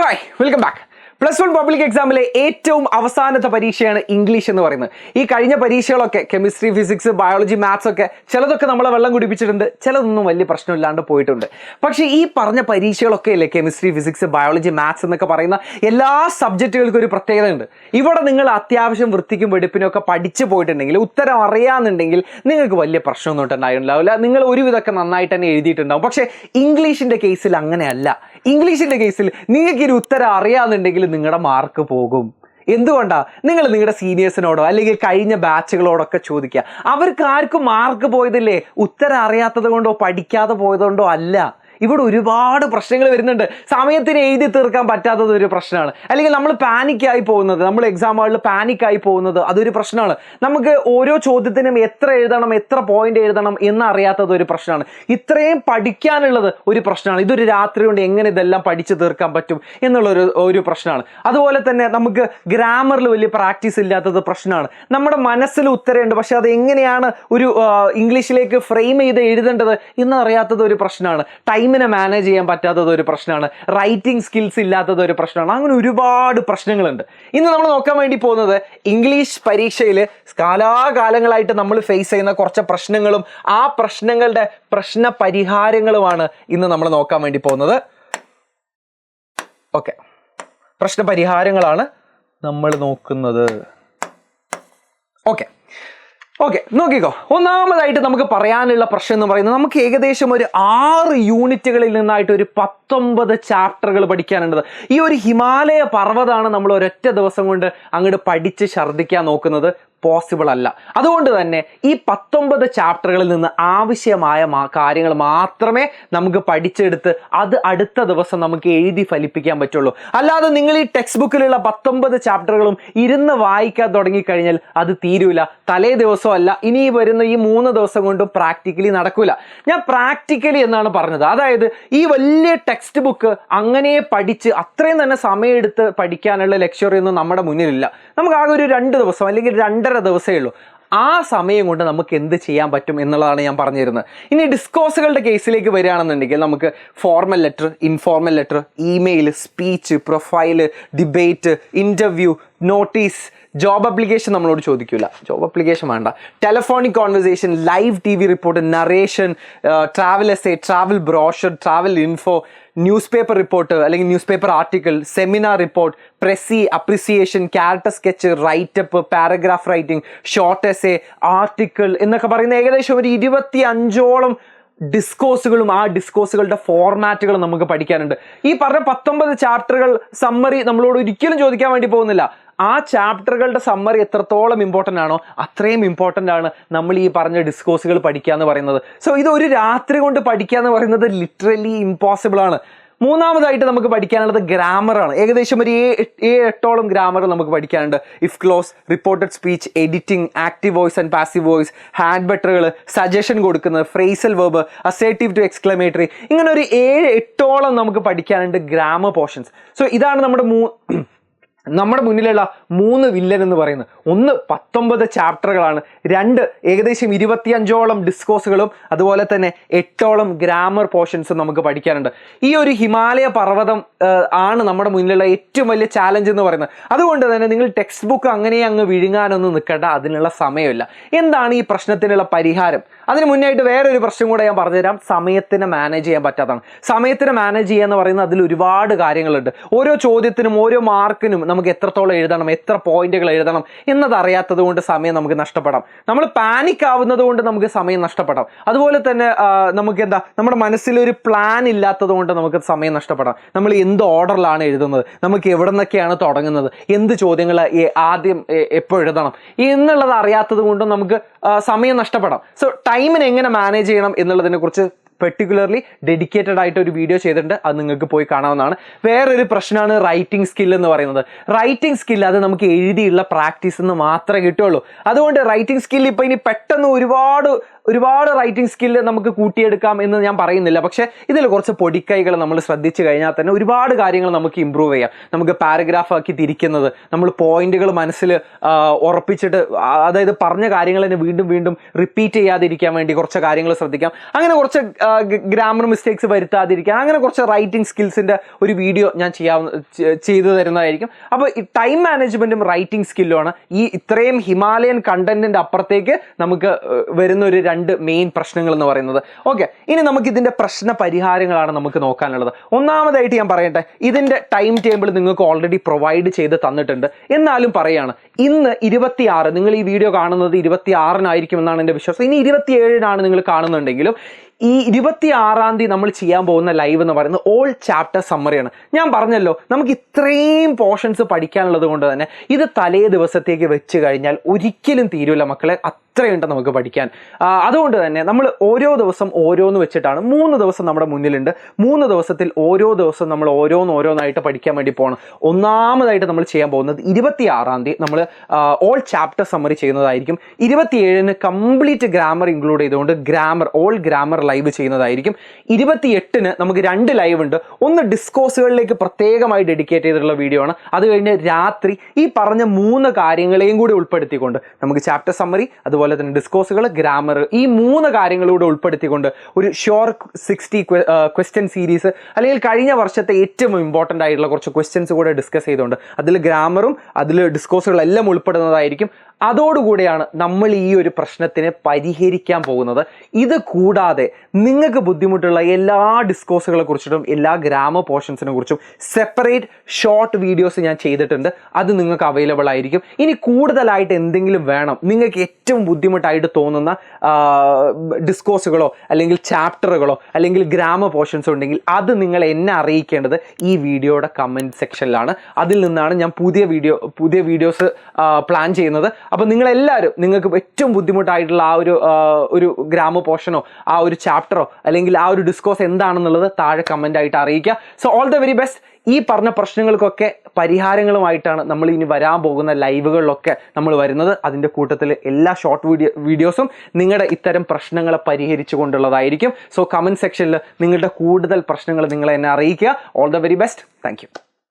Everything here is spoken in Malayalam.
Hi welcome back. +1 പബ്ലിക് എക്സാമിലെ ഏറ്റവും അവസാനത്തെ പരീക്ഷയാണ് ഇംഗ്ലീഷ് എന്ന് പറയുന്നത്. ഈ കഴിഞ്ഞ പരീക്ഷകളൊക്കെ കെമിസ്ട്രി, ഫിസിക്സ്, ബയോളജി, മാത്സ് ഒക്കെ ചിലതൊക്കെ നമ്മളെ വെള്ളം കുടിപ്പിച്ചിട്ടുണ്ട്, ചിലതൊന്നും വലിയ പ്രശ്നമില്ലാണ്ട് പോയിട്ടുണ്ട്. പക്ഷേ ഈ പറഞ്ഞ പരീക്ഷകളൊക്കെ ഇല്ലേ, കെമിസ്ട്രി, ഫിസിക്സ്, ബയോളജി, മാത്സ് എന്നൊക്കെ പറയുന്ന എല്ലാ സബ്ജക്റ്റുകൾക്കും ഒരു പ്രത്യേകത ഉണ്ട്. ഇവിടെ നിങ്ങൾ അത്യാവശ്യം വൃത്തിക്കും വെടുപ്പിനും ഒക്കെ പഠിച്ചു പോയിട്ടുണ്ടെങ്കിൽ, ഉത്തരം അറിയാമെന്നുണ്ടെങ്കിൽ നിങ്ങൾക്ക് വലിയ പ്രശ്നമൊന്നും ഉണ്ടായിട്ടുണ്ടാവില്ല. നിങ്ങൾ ഒരുവിധമൊക്കെ നന്നായിട്ട് തന്നെ എഴുതിയിട്ടുണ്ടാവും. പക്ഷേ ഇംഗ്ലീഷിൻ്റെ കേസിൽ അങ്ങനെയല്ല. ഇംഗ്ലീഷിൻ്റെ കേസിൽ നിങ്ങൾക്ക് ഒരു ഉത്തരം അറിയാമെന്നുണ്ടെങ്കിൽ നിങ്ങളുടെ മാർക്ക് പോകും. എന്തുകൊണ്ടാ? നിങ്ങൾ നിങ്ങളുടെ സീനിയേഴ്സിനോടോ അല്ലെങ്കിൽ കഴിഞ്ഞ ബാച്ചുകളോടൊക്കെ ചോദിക്കുക. അവർക്ക് ആർക്കും മാർക്ക് പോയതില്ലേ ഉത്തരം അറിയാത്തത് കൊണ്ടോ പഠിക്കാതെ പോയതുകൊണ്ടോ അല്ല. ഇവിടെ ഒരുപാട് പ്രശ്നങ്ങൾ വരുന്നുണ്ട്. സമയത്തിന് എഴുതി തീർക്കാൻ പറ്റാത്തത് ഒരു പ്രശ്നമാണ്. അല്ലെങ്കിൽ നമ്മൾ പാനിക്കായി പോകുന്നത്, നമ്മൾ എക്സാം ഹാളിൽ പാനിക്കായി പോകുന്നത് അതൊരു പ്രശ്നമാണ്. നമുക്ക് ഓരോ ചോദ്യത്തിനും എത്ര എഴുതണം, എത്ര പോയിന്റ് എഴുതണം എന്നറിയാത്തത് ഒരു പ്രശ്നമാണ്. ഇത്രയും പഠിക്കാനുള്ളത് ഒരു പ്രശ്നമാണ്. ഇതൊരു രാത്രി കൊണ്ട് എങ്ങനെ ഇതെല്ലാം പഠിച്ചു തീർക്കാൻ പറ്റും എന്നുള്ളൊരു പ്രശ്നമാണ്. അതുപോലെ തന്നെ നമുക്ക് ഗ്രാമറിൽ വലിയ പ്രാക്ടീസ് ഇല്ലാത്തത് പ്രശ്നമാണ്. നമ്മുടെ മനസ്സിൽ ഉത്തരമുണ്ട്, പക്ഷെ അത് എങ്ങനെയാണ് ഒരു ഇംഗ്ലീഷിലേക്ക് ഫ്രെയിം ചെയ്ത് എഴുതേണ്ടത് എന്നറിയാത്തത് ഒരു പ്രശ്നമാണ്. ടൈമിനെ മാനേജ് ചെയ്യാൻ പറ്റാത്തത് ഒരു പ്രശ്നമാണ്. റൈറ്റിംഗ് സ്കിൽസ് ഇല്ലാത്തത് ഒരു പ്രശ്നമാണ്. അങ്ങനെ ഒരുപാട് പ്രശ്നങ്ങളുണ്ട്. ഇന്ന് നമ്മൾ നോക്കാൻ വേണ്ടി പോകുന്നത് ഇംഗ്ലീഷ് പരീക്ഷയിൽ കാലാകാലങ്ങളായിട്ട് നമ്മൾ ഫേസ് ചെയ്യുന്ന കുറച്ച് പ്രശ്നങ്ങളും ആ പ്രശ്നങ്ങളുടെ പ്രശ്ന പരിഹാരങ്ങളുമാണ് ഇന്ന് നമ്മൾ നോക്കാൻ വേണ്ടി പോകുന്നത്. ഓക്കെ, പ്രശ്ന പരിഹാരങ്ങളാണ് നമ്മൾ നോക്കുന്നത്. ഓക്കെ, നോക്കിക്കോ. ഒന്നാമതായിട്ട് നമുക്ക് പറയാനുള്ള പ്രശ്നം എന്ന് പറയുന്നത്, നമുക്ക് ഏകദേശം ഒരു 6 യൂണിറ്റുകളിൽ നിന്നായിട്ട് ഒരു 19 ചാപ്റ്ററുകൾ പഠിക്കാനുണ്ട്. ഈ ഒരു ഹിമാലയ പർവ്വതമാണ് നമ്മൾ ഒരൊറ്റ ദിവസം കൊണ്ട് അങ്ങോട്ട് പഠിച്ച് ഛർദ്ദിക്കാൻ നോക്കുന്നത്. പോസിബിൾ അല്ല. അതുകൊണ്ട് തന്നെ ഈ 19 ചാപ്റ്ററുകളിൽ നിന്ന് ആവശ്യമായ കാര്യങ്ങൾ മാത്രമേ നമുക്ക് പഠിച്ചെടുത്ത് അത് അടുത്ത ദിവസം നമുക്ക് എഴുതി ഫലിപ്പിക്കാൻ പറ്റുള്ളൂ. അല്ലാതെ നിങ്ങൾ ഈ ടെക്സ്റ്റ് ബുക്കിലുള്ള 19 ചാപ്റ്ററുകളും ഇരുന്ന് വായിക്കാൻ തുടങ്ങിക്കഴിഞ്ഞാൽ അത് തീരൂല. തലേ ദിവസമല്ല, ഇനി വരുന്ന ഈ 3 ദിവസം കൊണ്ടും പ്രാക്ടിക്കലി നടക്കൂല. ഞാൻ പ്രാക്ടിക്കലി എന്നാണ് പറഞ്ഞത്. അതായത് ഈ വലിയ ടെക്സ്റ്റ് ബുക്ക് അങ്ങനെ പഠിച്ച് അത്രയും തന്നെ സമയമെടുത്ത് പഠിക്കാനുള്ള ലക്ഷ്യം ഒന്നും നമ്മുടെ മുന്നിലില്ല. നമുക്ക് ആകെ ഒരു 2 ദിവസം അല്ലെങ്കിൽ 2.5 ദിവസമേ ഉള്ളൂ. ആ സമയം കൊണ്ട് നമുക്ക് എന്ത് ചെയ്യാൻ പറ്റും എന്നുള്ളതാണ് ഞാൻ പറഞ്ഞിരുന്നത്. ഇനി ഡിസ്കോഴ്സുകളുടെ കേസിലേക്ക് വരികയാണെന്നുണ്ടെങ്കിൽ നമുക്ക് formal letter, informal letter, email, speech, profile, debate, interview, notice, job application നമ്മളോട് ചോദിക്കില്ല, ജോബ് അപ്ലിക്കേഷൻ വേണ്ട, telephonic conversation, live TV report, narration, travel essay, travel brochure, travel info, newspaper report അല്ലെങ്കിൽ newspaper article, seminar report, precis, appreciation, character sketch, write up, paragraph writing, short essay, article എന്നൊക്കെ പറയുന്ന ഏകദേശം ഒരു 25ഓളം ഡിസ്കോഴ്സുകളും ആ ഡിസ്കോഴ്സുകളുടെ ഫോർമാറ്റുകളും നമുക്ക് പഠിക്കാനുണ്ട്. ഈ പറഞ്ഞ 19 ചാപ്റ്ററുകൾ സമ്മറി നമ്മളോട് ഒരിക്കലും ചോദിക്കാൻ വേണ്ടി പോകുന്നില്ല. ആ ചാപ്റ്ററുകളുടെ സമ്മറി എത്രത്തോളം ഇമ്പോർട്ടൻ്റ് ആണോ അത്രയും ഇമ്പോർട്ടൻ്റ് ആണ് നമ്മൾ ഈ പറഞ്ഞ ഡിസ്കോഴ്സുകൾ പഠിക്കുക എന്ന് പറയുന്നത്. സോ ഇത് ഒരു രാത്രി കൊണ്ട് പഠിക്കുക എന്ന് പറയുന്നത് ലിറ്ററലി ഇമ്പോസിബിൾ ആണ്. മൂന്നാമതായിട്ട് നമുക്ക് പഠിക്കാനുള്ളത് ഗ്രാമറാണ്. ഏകദേശം ഒരു 7-8ഓളം ഗ്രാമർ നമുക്ക് പഠിക്കാനുണ്ട്. If clause, reported speech, editing, active voice and passive voice, hand ബട്ടറുകൾ, സജഷൻ കൊടുക്കുന്നത്, phrasal verb, assertive to exclamatory, ഇങ്ങനെ ഒരു 7-8ഓളം നമുക്ക് പഠിക്കാനുണ്ട് ഗ്രാമർ പോർഷൻസ്. സോ ഇതാണ് നമ്മുടെ മുന്നിലുള്ള 3 വില്ലൻ എന്ന് പറയുന്നത്. 1 19 ചാപ്റ്ററുകളാണ്, 2 ഏകദേശം 25ഓളം ഡിസ്കോഴ്സുകളും അതുപോലെ തന്നെ 8ഓളം ഗ്രാമർ പോർഷൻസും നമുക്ക് പഠിക്കാനുണ്ട്. ഈ ഒരു ഹിമാലയ പർവ്വതം ആണ് നമ്മുടെ മുന്നിലുള്ള ഏറ്റവും വലിയ ചാലഞ്ച് എന്ന് പറയുന്നത്. അതുകൊണ്ട് തന്നെ നിങ്ങൾ ടെക്സ്റ്റ് ബുക്ക് അങ്ങനെ അങ്ങ് വിഴുങ്ങാനൊന്നും നിൽക്കേണ്ട, അതിനുള്ള സമയമില്ല. എന്താണ് ഈ പ്രശ്നത്തിനുള്ള പരിഹാരം? അതിന് മുന്നായിട്ട് വേറൊരു പ്രശ്നം കൂടെ ഞാൻ പറഞ്ഞുതരാം. സമയത്തിനെ മാനേജ് ചെയ്യാൻ പറ്റാത്തതാണ്. സമയത്തിനെ മാനേജ് ചെയ്യുക എന്ന് പറയുന്നത് അതിൽ ഒരുപാട് കാര്യങ്ങളുണ്ട്. ഓരോ ചോദ്യത്തിനും ഓരോ മാർക്കിനും നമുക്ക് എത്രത്തോളം എഴുതണം, എത്ര പോയിന്റുകൾ എഴുതണം എന്നത് അറിയാത്തത് കൊണ്ട് സമയം നമുക്ക് നഷ്ടപ്പെടാം. നമ്മൾ പാനിക് ആവുന്നത് കൊണ്ട് നമുക്ക് സമയം നഷ്ടപ്പെടാം. അതുപോലെ തന്നെ നമുക്ക് നമ്മുടെ മനസ്സിലൊരു പ്ലാൻ ഇല്ലാത്തത് കൊണ്ട് നമുക്ക് സമയം നഷ്ടപ്പെടാം. നമ്മൾ എന്ത് ഓർഡറിലാണ് എഴുതുന്നത്, നമുക്ക് എവിടെ നിന്നൊക്കെയാണ് തുടങ്ങുന്നത്, എന്ത് ചോദ്യങ്ങൾ ആദ്യം എപ്പോൾ എഴുതണം എന്നുള്ളത് അറിയാത്തത് കൊണ്ടും നമുക്ക് സമയം നഷ്ടപ്പെടാം. സോ ടൈമിനെ എങ്ങനെ മാനേജ് ചെയ്യണം എന്നുള്ളതിനെ കുറിച്ച് പെർട്ടിക്കുലർലി ഡെഡിക്കേറ്റഡ് ആയിട്ട് ഒരു വീഡിയോ ചെയ്തിട്ടുണ്ട്, അത് നിങ്ങൾക്ക് പോയി കാണാവുന്നതാണ്. വേറൊരു പ്രശ്നമാണ് റൈറ്റിംഗ് സ്കിൽ എന്ന് പറയുന്നത്. റൈറ്റിംഗ് സ്കിൽ അത് നമുക്ക് എഴുതിയുള്ള പ്രാക്ടീസ് എന്ന് മാത്രമേ കിട്ടുള്ളൂ. അതുകൊണ്ട് റൈറ്റിംഗ് സ്കിൽ ഇപ്പോൾ ഇനി പെട്ടെന്ന് ഒരുപാട് റൈറ്റിംഗ് സ്കില്ല് നമുക്ക് കൂട്ടിയെടുക്കാം എന്ന് ഞാൻ പറയുന്നില്ല. പക്ഷേ ഇതിൽ കുറച്ച് പൊടിക്കൈകൾ നമ്മൾ ശ്രദ്ധിച്ചു കഴിഞ്ഞാൽ തന്നെ ഒരുപാട് കാര്യങ്ങൾ നമുക്ക് ഇമ്പ്രൂവ് ചെയ്യാം. നമുക്ക് പാരഗ്രാഫ് ആക്കി തിരിക്കുന്നത്, നമ്മൾ പോയിന്റുകൾ മനസ്സിൽ ഉറപ്പിച്ചിട്ട്, അതായത് പറഞ്ഞ കാര്യങ്ങൾ തന്നെ വീണ്ടും റിപ്പീറ്റ് ചെയ്യാതിരിക്കാൻ വേണ്ടി കുറച്ച് കാര്യങ്ങൾ ശ്രദ്ധിക്കാം. അങ്ങനെ കുറച്ച് ഗ്രാമർ മിസ്റ്റേക്സ് വരുത്താതിരിക്കാൻ, അങ്ങനെ കുറച്ച് റൈറ്റിംഗ് സ്കിൽസിൻ്റെ ഒരു വീഡിയോ ഞാൻ ചെയ്തു തരുന്നതായിരിക്കും. അപ്പോൾ ഈ ടൈം മാനേജ്മെൻറ്റും റൈറ്റിംഗ് സ്കില്ലുമാണ് ഈ ഇത്രയും ഹിമാലയൻ കണ്ടന്റിൻ്റെ അപ്പുറത്തേക്ക് നമുക്ക് വരുന്ന ഒരു 2 മെയിൻ പ്രശ്നങ്ങൾ എന്ന് പറയുന്നത്. ഓക്കെ, ഇനി നമുക്ക് ഇതിൻ്റെ പ്രശ്ന പരിഹാരങ്ങളാണ് നമുക്ക് നോക്കാനുള്ളത്. ഒന്നാമതായിട്ട് ഞാൻ പറയട്ടെ, ഇതിൻ്റെ ടൈം ടേബിൾ നിങ്ങൾക്ക് ഓൾറെഡി പ്രൊവൈഡ് ചെയ്ത് തന്നിട്ടുണ്ട്. എന്നാലും പറയാണ്, ഇന്ന് 26, നിങ്ങൾ ഈ വീഡിയോ കാണുന്നത് 26-നായിരിക്കും എന്നാണ് എൻ്റെ വിശ്വാസം. ഇനി 27-നാണ് നിങ്ങൾ കാണുന്നുണ്ടെങ്കിലും ഈ 26-ാം തീയതി നമ്മൾ ചെയ്യാൻ പോകുന്ന ലൈവ് എന്ന് പറയുന്നത് ഓൾ ചാപ്റ്റർ സമ്മറിയാണ്. ഞാൻ പറഞ്ഞല്ലോ, നമുക്ക് ഇത്രയും പോർഷൻസ് പഠിക്കാനുള്ളത് കൊണ്ട് തന്നെ ഇത് തലേ ദിവസത്തേക്ക് വെച്ച് കഴിഞ്ഞാൽ ഒരിക്കലും തീരുമില്ല മക്കളെ, അത്രയുണ്ട് നമുക്ക് പഠിക്കാൻ. അതുകൊണ്ട് തന്നെ നമ്മൾ ഓരോ ദിവസം ഓരോന്ന് വെച്ചിട്ടാണ്, 3 ദിവസം നമ്മുടെ മുന്നിലുണ്ട്. 3 ദിവസത്തിൽ ഓരോ ദിവസം നമ്മൾ ഓരോന്നായിട്ട് പഠിക്കാൻ വേണ്ടി പോകണം. ഒന്നാമതായിട്ട് നമ്മൾ ചെയ്യാൻ പോകുന്നത് 26-ാം തീയതി നമ്മൾ ഓൾ ചാപ്റ്റർ സമ്മറി ചെയ്യുന്നതായിരിക്കും. 27-ന് കംപ്ലീറ്റ് ഗ്രാമർ ഇൻക്ലൂഡ് ചെയ്തുകൊണ്ട് ഓൾ ഗ്രാമർ ലൈവ് ചെയ്യുന്നതായിരിക്കും. 28-ന് നമുക്ക് 2 ലൈവ് ഉണ്ട്. ഒന്ന് ഡിസ്കോഴ്സുകളിലേക്ക് പ്രത്യേകമായി ഡെഡിക്കേറ്റ് ചെയ്തിട്ടുള്ള വീഡിയോ ആണ്. അത് കഴിഞ്ഞ് രാത്രി ഈ പറഞ്ഞ 3 കാര്യങ്ങളെയും കൂടി ഉൾപ്പെടുത്തിക്കൊണ്ട് നമുക്ക് ചാപ്റ്റർ സമ്മറി, അതുപോലെ തന്നെ ഡിസ്കോഴ്സുകൾ, ഗ്രാമർ, ഈ 3 കാര്യങ്ങളൂടെ ഉൾപ്പെടുത്തിക്കൊണ്ട് ഒരു ഷോർട്ട് 60 ക്വസ്റ്റ്യൻ സീരീസ്, അല്ലെങ്കിൽ കഴിഞ്ഞ വർഷത്തെ ഏറ്റവും ഇമ്പോർട്ടൻ്റ് ആയിട്ടുള്ള കുറച്ച് ക്വസ്റ്റ്യൻസ് കൂടെ ഡിസ്കസ് ചെയ്തുകൊണ്ട് അതിൽ ഗ്രാമറും അതിൽ ഡിസ്കോഴ്സുകളെല്ലാം ഉൾപ്പെടുന്നതായിരിക്കും. അതോടുകൂടിയാണ് നമ്മൾ ഈ ഒരു പ്രശ്നത്തിനെ പരിഹരിക്കാൻ പോകുന്നത്. ഇത് കൂടാതെ നിങ്ങൾക്ക് ബുദ്ധിമുട്ടുള്ള എല്ലാ ഡിസ്കോഴ്സുകളെ കുറിച്ചിട്ടും എല്ലാ ഗ്രാമർ പോർഷൻസിനെ കുറിച്ചും സെപ്പറേറ്റ് ഷോർട്ട് വീഡിയോസ് ഞാൻ ചെയ്തിട്ടുണ്ട്. അത് നിങ്ങൾക്ക് അവൈലബിൾ ആയിരിക്കും. ഇനി കൂടുതലായിട്ട് എന്തെങ്കിലും വേണം, നിങ്ങൾക്ക് ഏറ്റവും ബുദ്ധിമുട്ടായിട്ട് തോന്നുന്ന ഡിസ്കോഴ്സുകളോ അല്ലെങ്കിൽ ചാപ്റ്ററുകളോ അല്ലെങ്കിൽ ഗ്രാമർ പോർഷൻസോ ഉണ്ടെങ്കിൽ അത് നിങ്ങൾ എന്നെ അറിയിക്കേണ്ടത് ഈ വീഡിയോയുടെ കമൻറ്റ് സെക്ഷനിലാണ്. അതിൽ നിന്നാണ് ഞാൻ പുതിയ വീഡിയോസ് പ്ലാൻ ചെയ്യുന്നത്. അപ്പോൾ നിങ്ങളെല്ലാവരും നിങ്ങൾക്ക് ഏറ്റവും ബുദ്ധിമുട്ടായിട്ടുള്ള ഒരു ഗ്രാമർ പോർഷനോ ആ ഒരു ചാപ്റ്ററോ അല്ലെങ്കിൽ ആ ഒരു ഡിസ്കോഴ്സ് എന്താണെന്നുള്ളത് താഴെ കമൻ്റ് ആയിട്ട് അറിയിക്കുക. So all the very best. ഈ പറഞ്ഞ പ്രശ്നങ്ങൾക്കൊക്കെ പരിഹാരങ്ങളുമായിട്ടാണ് നമ്മൾ ഇനി വരാൻ പോകുന്ന ലൈവുകളിലൊക്കെ നമ്മൾ വരുന്നത്. അതിൻ്റെ കൂട്ടത്തിൽ എല്ലാ ഷോർട്ട് വീഡിയോസും നിങ്ങളുടെ ഇത്തരം പ്രശ്നങ്ങളെ പരിഹരിച്ചു കൊണ്ടുള്ളതായിരിക്കും. സോ കമൻറ്റ് സെക്ഷനിൽ നിങ്ങളുടെ കൂടുതൽ പ്രശ്നങ്ങൾ നിങ്ങൾ എന്നെ അറിയിക്കുക. All the very best. Thank you.